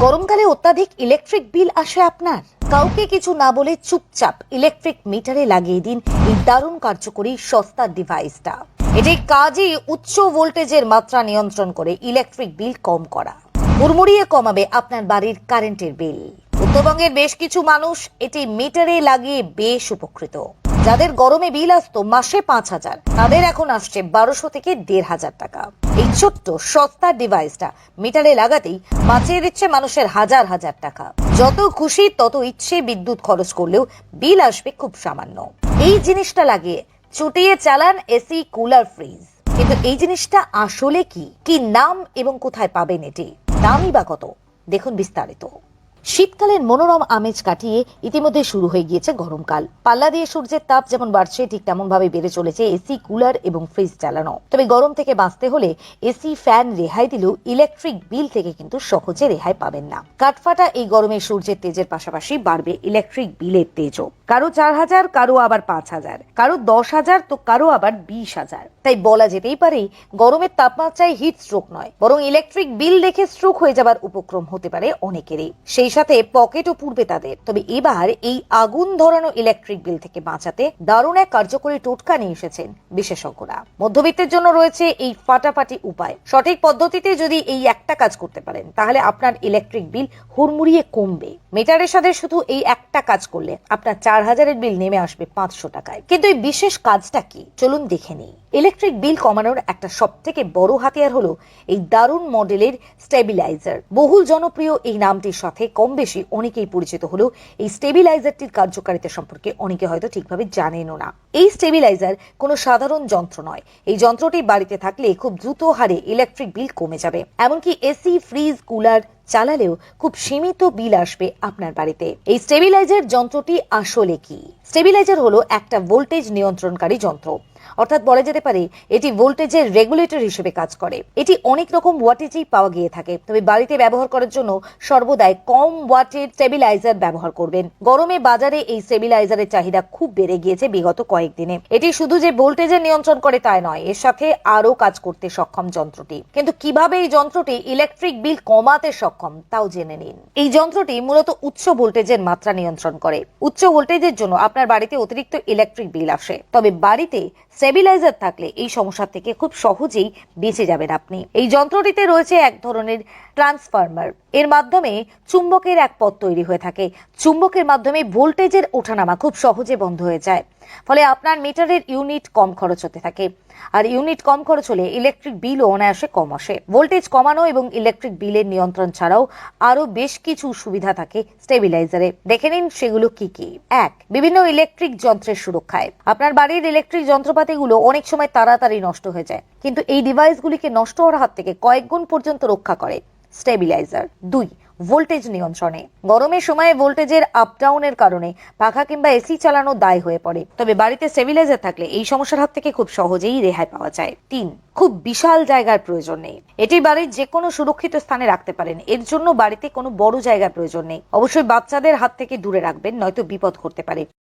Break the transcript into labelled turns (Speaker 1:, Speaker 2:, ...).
Speaker 1: গরমকালে অত্যাধিক electric bill আসে আপনার? কাউকে কিছু না বলে চুপচাপ ইলেকট্রিক মিটারে লাগিয়ে দিন এই দারুণ কার্যকরী সস্তা ডিভাইসটা। এটি কাজই উচ্চ ভোল্টেজের মাত্রা নিয়ন্ত্রণ করে ইলেকট্রিক বিল কম করা, হুড়মুড়িয়ে কমাবে আপনার বাড়ির কারেন্টের বিল। উত্তরবঙ্গের বেশ কিছু মানুষ এটি মিটারে লাগিয়ে বেশ উপকৃত। যাদের গরমে বিল আসতো মাসে 5,000, তাদের এখন আসছে 1200 থেকে 1,500 টাকা। এই ছোট্ট সস্তা ডিভাইসটা মিটারে লাগাতেই বাঁচিয়ে দিচ্ছে মানুষের হাজার হাজার টাকা। যত খুশি তত ইচ্ছে বিদ্যুৎ খরচ করলেও বিল আসবে খুব সামান্য। এই জিনিসটা লাগিয়ে চুটিয়ে চালান এসি, কুলার, ফ্রিজ। কিন্তু এই জিনিসটা আসলে কি নাম এবং কোথায় পাবেন এটি, দামই বা কত, দেখুন বিস্তারিত। শীতকালের মনোরম আমেজ কাটিয়ে ইতিমধ্যে শুরু হয়ে গিয়েছে গরমকাল। পাল্লা দিয়ে সূর্যের তাপ যেমন বাড়ছে, ঠিক তেমন ভাবে বেড়ে চলেছে এসি, কুলার এবং ফ্রিজ চালানো। তবে গরম থেকে বাঁচতে হলে এসি, ফ্যান রেহাই দিলেও ইলেকট্রিক বিল থেকে কিন্তু সহজে রেহাই পাবেন না। কাঠফাটা এই গরমে সূর্যের তেজের পাশাপাশি বাড়বে ইলেকট্রিক বিলের তেজও। কারো 4,000, কারো আবার 5,000, কারো 10,000, তো কারো আবার 20,000। তাই বলা যেতেই পারে গরমের তাপমাত্রায় হিট স্ট্রোক নয়, বরং ইলেকট্রিক বিল দেখে স্ট্রোক হয়ে যাবার উপক্রম হতে পারে অনেকেরই। সেই সাথে পকেটও পুড়বে তাদের। তবে এবার এই আগুন ধরানো ইলেকট্রিক বিল থেকে বাঁচাতে দারুণ এক কার্যকরী টোটকা নিয়ে এসেছেন বিশেষজ্ঞরা। মধ্যবিত্তের জন্য রয়েছে এই ফাটাফাটি উপায়। সঠিক পদ্ধতিতে যদি এই একটা কাজ করতে পারেন, তাহলে আপনার ইলেকট্রিক বিল হুড়মুড়িয়ে কমবে। মিটারের সাথে শুধু এই একটা কাজ করলে আপনার 4,000-এর বিল নেমে আসবে 500 টাকায়। কিন্তু এই বিশেষ কাজটা কি, চলুন দেখে নিই। ইলেকট্রিক বিল কমানোর একটা সব থেকে বড় হাতিয়ার হলো এই দারুণ মডেলের স্টেবিলাইজার। বহুল জনপ্রিয় এই নামটির সাথে কম বেশি অনেকেই পরিচিত হলেও এই স্টেবিলাইজারটির কার্যকারিতা সম্পর্কে অনেকে হয়তো ঠিকভাবে জানেনও না। এই স্টেবিলাইজার কোনো সাধারণ যন্ত্র নয়। এই যন্ত্রটি বাড়িতে থাকলে খুব দ্রুত হারে ইলেকট্রিক বিল কমে যাবে। এমনকি এসি, ফ্রিজ, কুলার চালালেও খুব সীমিত বিল আসবে আপনার বাড়িতে। এই স্টেবিলাইজার যন্ত্রটি আসলে কি? স্টেবিলাইজার হলো একটা ভোল্টেজ নিয়ন্ত্রণকারী যন্ত্র, অর্থাৎ বলা যেতে পারে এটি ভোল্টেজের রেগুলেটর হিসেবে কাজ করে। এটি অনেক রকম ওয়াটেজেই পাওয়া গিয়ে থাকে, তবে বাড়িতে ব্যবহার করার জন্য সর্বদাই কম ওয়াটের স্টেবিলাইজার ব্যবহার করবেন। গরমে বাজারে এই স্টেবিলাইজারের চাহিদা খুব বেড়ে গিয়েছে বিগত কয়েকদিনে। এটি শুধু যে ভোল্টেজের নিয়ন্ত্রণ করে তাই নয়, এর সাথে আরো কাজ করতে সক্ষম যন্ত্রটি। কিন্তু কিভাবে এই যন্ত্রটি ইলেকট্রিক বিল কমাতে সক্ষম তাও জেনে নিন। এই যন্ত্রটি মূলত উচ্চ ভোল্টেজের মাত্রা নিয়ন্ত্রণ করে। উচ্চ ভোল্টেজের জন্য আপনার বাড়িতে অতিরিক্ত ইলেকট্রিক বিল আসে, তবে বাড়িতে স্টেবিলাইজার থাকলে এই সমস্যা থেকে খুব সহজেই বেঁচে যাবেন আপনি। এই যন্ত্রটিতে রয়েছে এক ধরনের ট্রান্সফরমার। এর মাধ্যমে চুম্বকের এক পথ তৈরি হয়ে থাকে। চুম্বকের মাধ্যমে ভোল্টেজের ওঠানামা খুব সহজে বন্ধ হয়ে যায়। ফলে আপনার মিটারের ইউনিট কম খরচ হতে থাকে। আর ইউনিট কম খরচ হলে ইলেকট্রিক বিলও অনায়াসে কম আসে। ভোল্টেজ কমানো এবং ইলেকট্রিক বিলের নিয়ন্ত্রণ ছাড়াও আরো বেশ কিছু সুবিধা থাকে স্টেবিলাইজারে। দেখে নিন সেগুলো কি কি। 1. বিভিন্ন ইলেকট্রিক যন্ত্রের সুরক্ষায়। আপনার বাড়ির ইলেকট্রিক যন্ত্রপাতিগুলো অনেক সময় তাড়াতাড়ি নষ্ট হয়ে যায়, কিন্তু এই ডিভাইসগুলিকে নষ্ট হওয়ার হাত থেকে কয়েক গুণ পর্যন্ত রক্ষা করে স্টেবিলাইজার। 2. ভোল্টেজ নিয়ন্ত্রণে। গরমের সময় ভোল্টেজের আপ ডাউনের কারণে পাখা কিংবা এসি চালানো দায় হয়ে পড়ে, তবে বাড়িতে স্টেবিলাইজার থাকলে এই সমস্যার হাত থেকে খুব সহজেই রেহাই পাওয়া যায়। 3. খুব বিশাল জায়গার প্রয়োজন নেই। এটি বাড়ির যে কোনো সুরক্ষিত স্থানে রাখতে পারেন। এর জন্য বাড়িতে কোনো বড় জায়গার প্রয়োজন নেই। অবশ্যই বাচ্চাদের হাত থেকে দূরে রাখবেন, নয়তো বিপদ ঘটতে পারে।